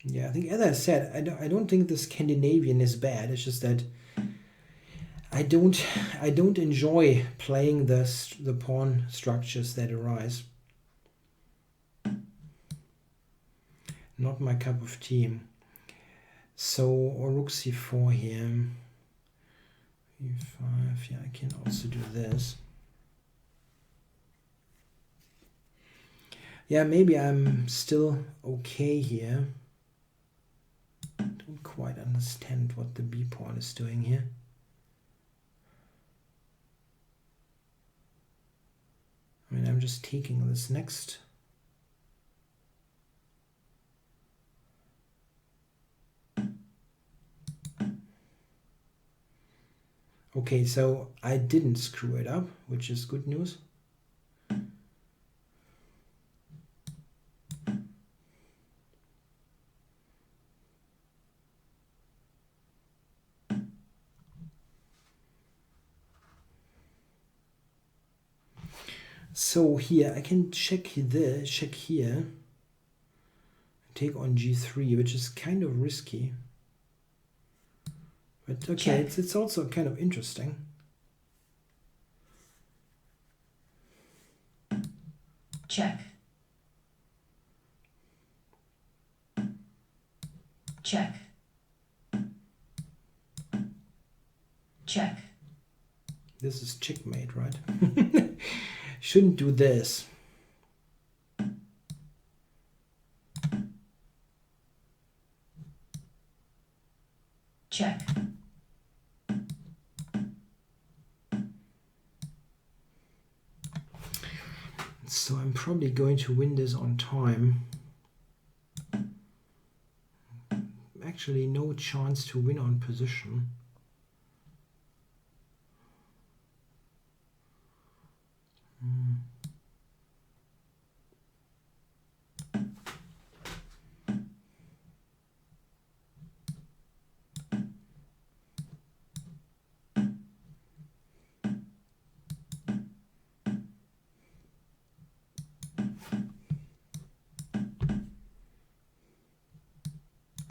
Yeah, I think, as I said, I don't think the Scandinavian is bad. It's just that I don't enjoy playing the pawn structures that arise. Not my cup of tea. So, or rook c4 here. e5, yeah, I can also do this. Yeah, maybe I'm still okay here. Don't quite understand what the b pawn is doing here. I mean, I'm just taking this next. Okay, so I didn't screw it up, which is good news. So here I can check here, take on g3, which is kind of risky. But okay, it's also kind of interesting. Check. Check. Check. This is checkmate, right? Shouldn't do this. Check. So I'm probably going to win this on time. Actually, no chance to win on position.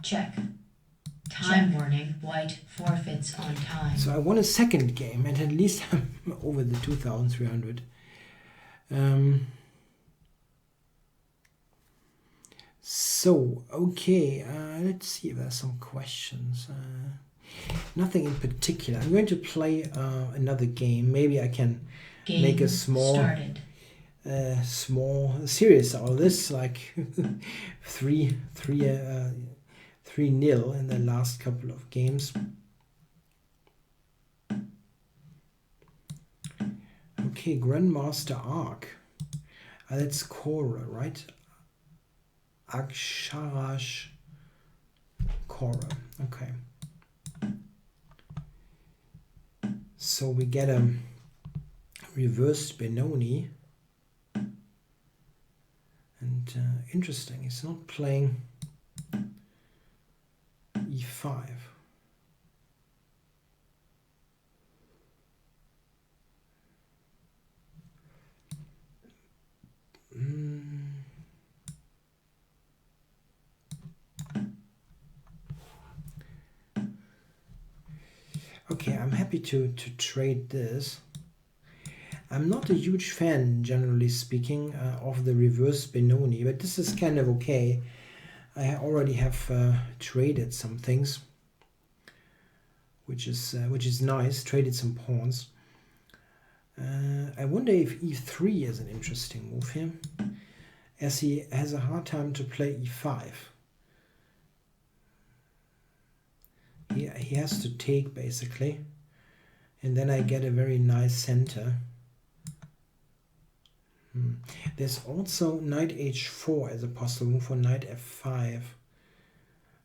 Check. Time warning. White forfeits on time. So I won a second game, and at least I'm over the 2,300. So, okay, let's see if there's some questions. Nothing in particular. I'm going to play another game. Maybe I can make a small series out of this, like 3-0 in the last couple of games. Okay, Grandmaster Arc. That's Korra, right? Aksharash Korra. Okay. So we get a reversed Benoni. And interesting, it's not playing e5. Okay, I'm happy to trade this. I'm not a huge fan, generally speaking, of the reverse Benoni, but this is kind of okay. I already have traded some things, which is nice. Traded some pawns. I wonder if e3 is an interesting move here, as he has a hard time to play e5. He has to take, basically, and then I get a very nice center. There's also knight h4 as a possible move for knight f5,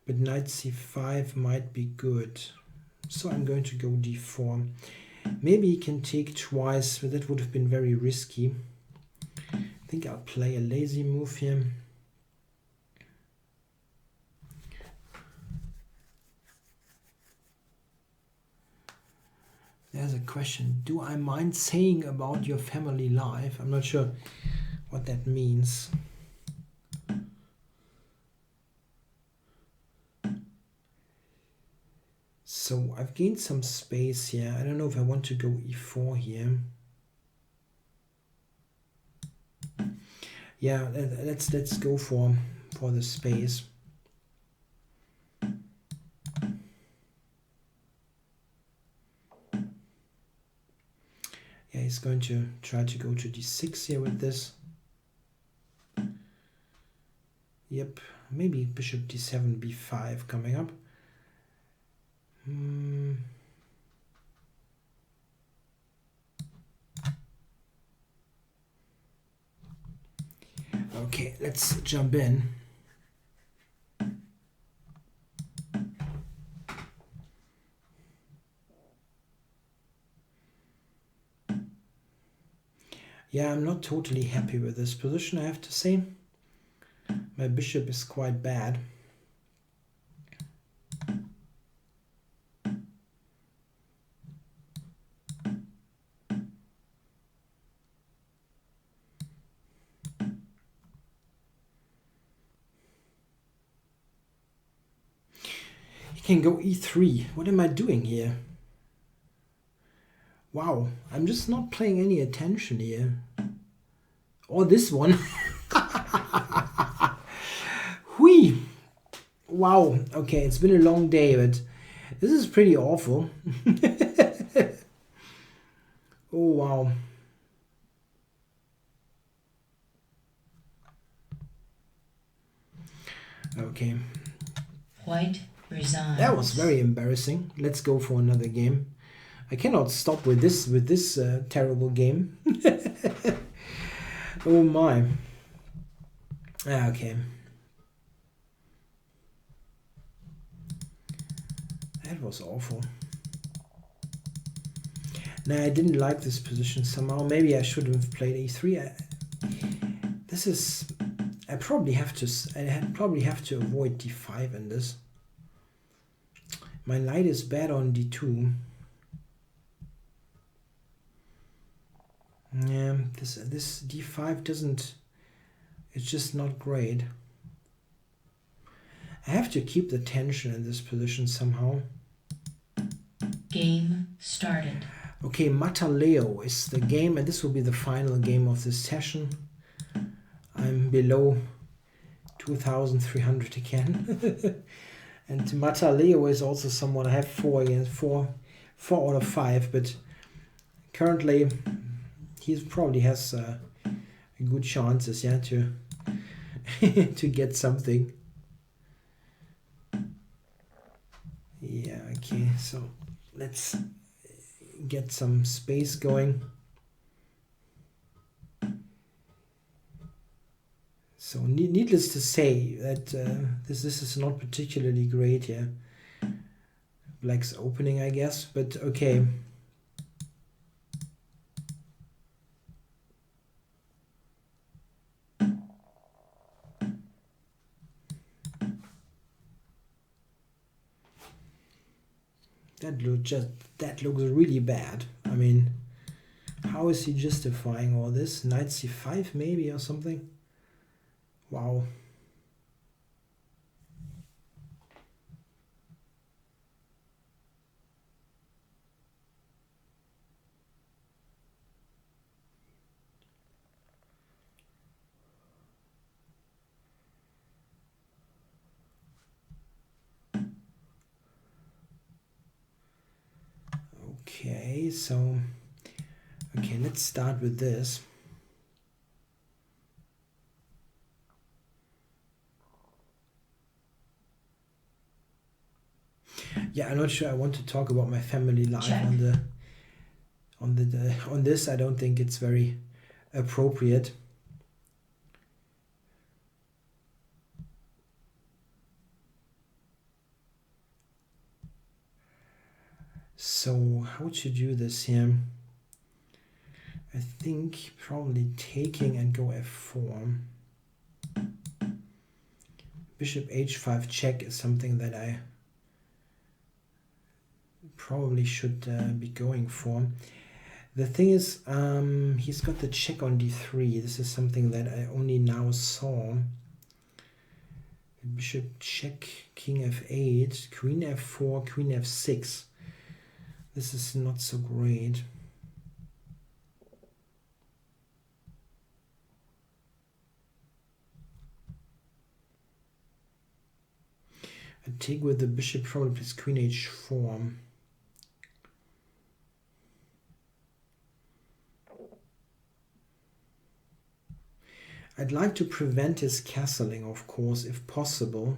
but knight c5 might be good, so I'm going to go d4. Maybe he can take twice, but that would have been very risky. I think I'll play a lazy move here. There's a question. Do I mind saying about your family life? I'm not sure what that means. So I've gained some space here. I don't know if I want to go e4 here. Yeah, let's go for the space. Yeah, he's going to try to go to d6 here with this. Yep, maybe bishop d7, b5 coming up. Okay, let's jump in. Yeah, I'm not totally happy with this position, I have to say. My bishop is quite bad. He can go e3. What am I doing here? Wow, I'm just not paying any attention here. Or this one. Hui! Wow, okay, it's been a long day, but this is pretty awful. Oh, wow. Okay. White resigns. That was very embarrassing. Let's go for another game. I cannot stop with this terrible game. Oh my. Okay. That was awful. Nah, I didn't like this position somehow. Maybe I should have played e3. I probably have to avoid d5 in this. My knight is bad on d2. Yeah, this d5 doesn't. It's just not great. I have to keep the tension in this position somehow. Game started. Okay, Mataleo is the game, and this will be the final game of this session. I'm below 2,300 again. And Mataleo is also someone I have 4 against 4 out of 5, but currently he probably has good chances, yeah, to to get something. Yeah, okay, so let's get some space going. So needless to say that this is not particularly great here. Black's opening, I guess, but okay. That looks really bad. I mean, how is he justifying all this? Knight c5 maybe or something? Wow. Okay, so let's start with this. Yeah, I'm not sure I want to talk about my family life Check. on this. I don't think it's very appropriate. So how to do this here? I think probably taking and go f4. Bishop h5 check is something that I probably should be going for. The thing is, he's got the check on d3. This is something that I only now saw. Bishop check, king f8, queen f4, queen f6. This is not so great. I take with the bishop, probably plays queen h4. I'd like to prevent his castling, of course, if possible.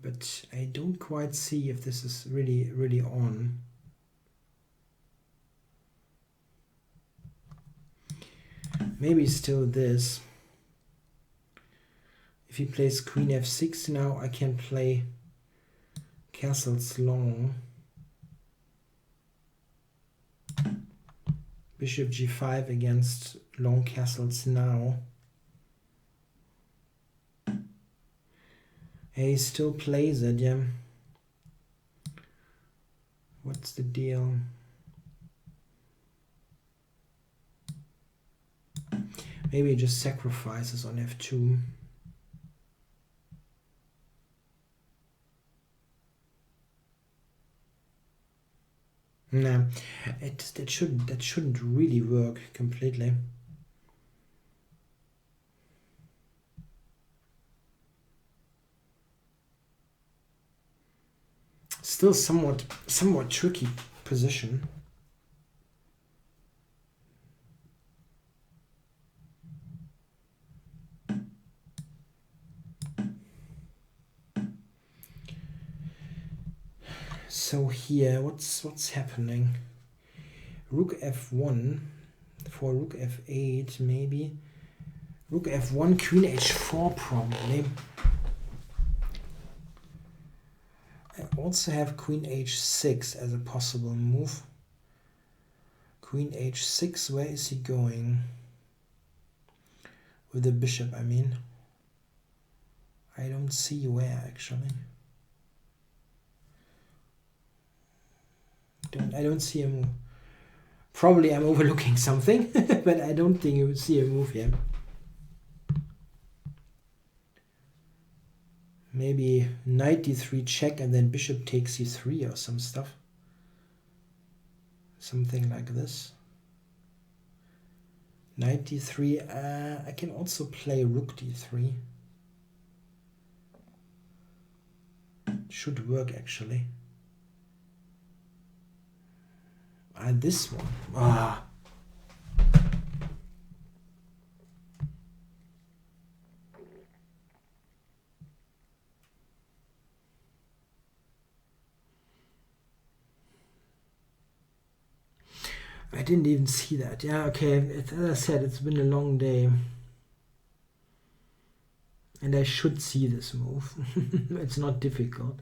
But I don't quite see if this is really on. Maybe still this. If he plays queen f6 now, I can play castles long. Bishop g5 against long castles now. He still plays it, yeah. What's the deal? Maybe he just sacrifices on f2. Nah, that shouldn't really work completely. Still somewhat tricky position. So here, what's happening? Rook f1 for rook f8 maybe. Rook f1, queen h4 probably. I also have queen h6 as a possible move. Queen h6, where is he going? With the bishop, I mean. I don't see where actually. I don't see a move. Probably I'm overlooking something, but I don't think you would see a move here. Maybe knight d3 check and then bishop takes c3 or some stuff. Something like this. Knight d3. I can also play rook d3. Should work actually. This one. I didn't even see that. Yeah, okay. As I said, it's been a long day. And I should see this move. It's not difficult.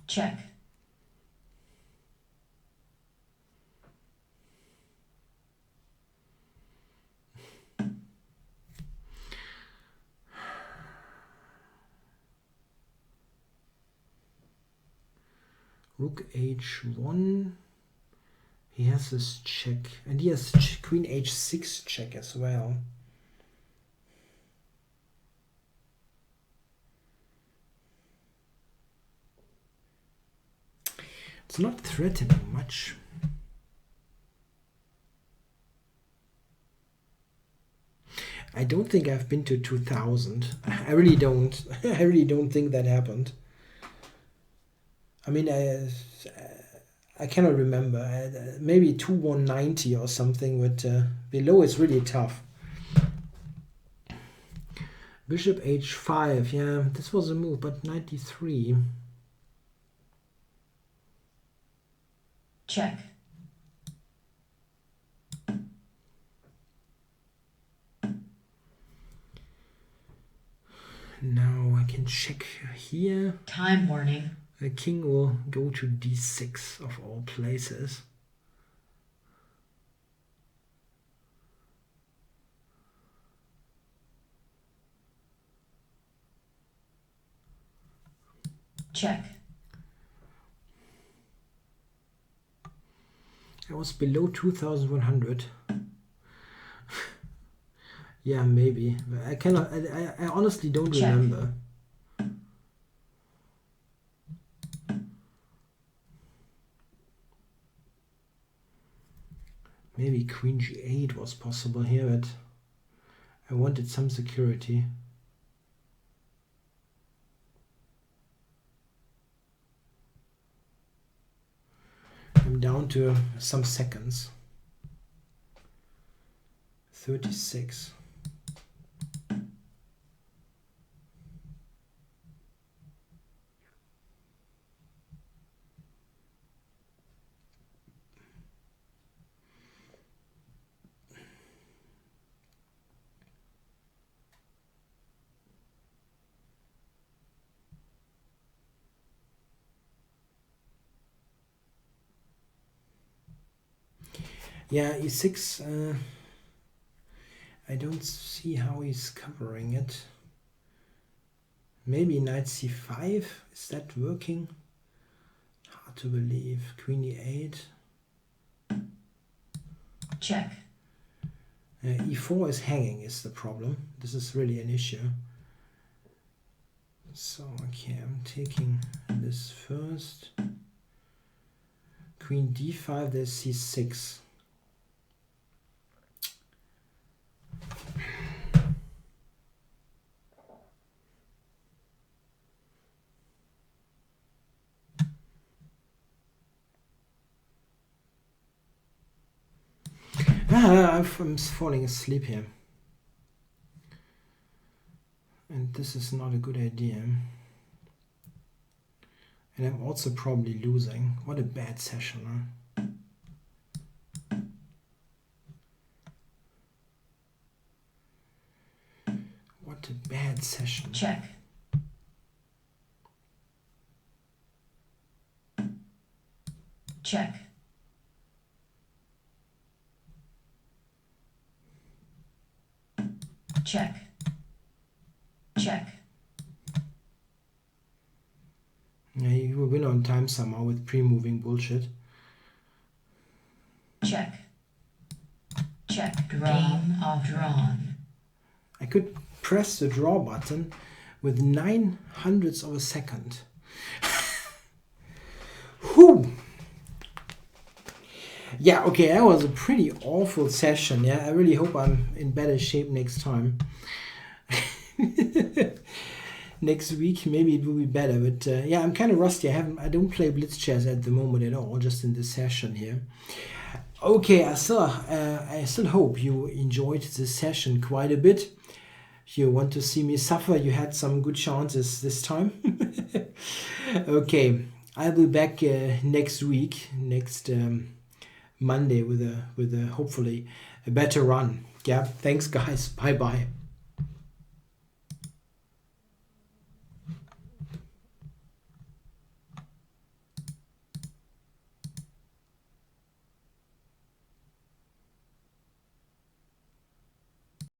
Check. Rook h1. He has this check. And he has queen h6 check as well. It's not threatening much. I don't think I've been to 2000. I really don't. I really don't think that happened. I mean, I cannot remember. Maybe 2190 or something, but below is really tough. Bishop h5. Yeah, this was a move, but 93. Check. Now I can check here. Time warning. The king will go to d6 of all places. Check. I was below 2100. Yeah, maybe. But I cannot. I honestly don't Check. remember. Maybe queen g8 was possible here, but I wanted some security. I'm down to some seconds. 36. Yeah, e6, I don't see how he's covering it. Maybe knight c5, is that working? Hard to believe. Queen e8. Check. e4 is hanging is the problem. This is really an issue. So, okay, I'm taking this first. Queen d5, there's c6. I'm falling asleep here. And this is not a good idea. And I'm also probably losing. What a bad session, huh? What a bad session. Check. Check. Check. Check. Yeah, you will win on time somehow with pre-moving bullshit. Check. Check. Game of drawn. I could press the draw button with 9/100ths of a second. Whew! Yeah, okay, that was a pretty awful session. Yeah, I really hope I'm in better shape next time. Next week maybe it will be better, but yeah, I'm kind of rusty. I don't play blitz chess at the moment at all, just in this session here. Okay, I still hope you enjoyed this session quite a bit. You want to see me suffer? You had some good chances this time. Okay, I'll be back next week, next Monday with a hopefully a better run. Yeah, thanks guys. Bye bye.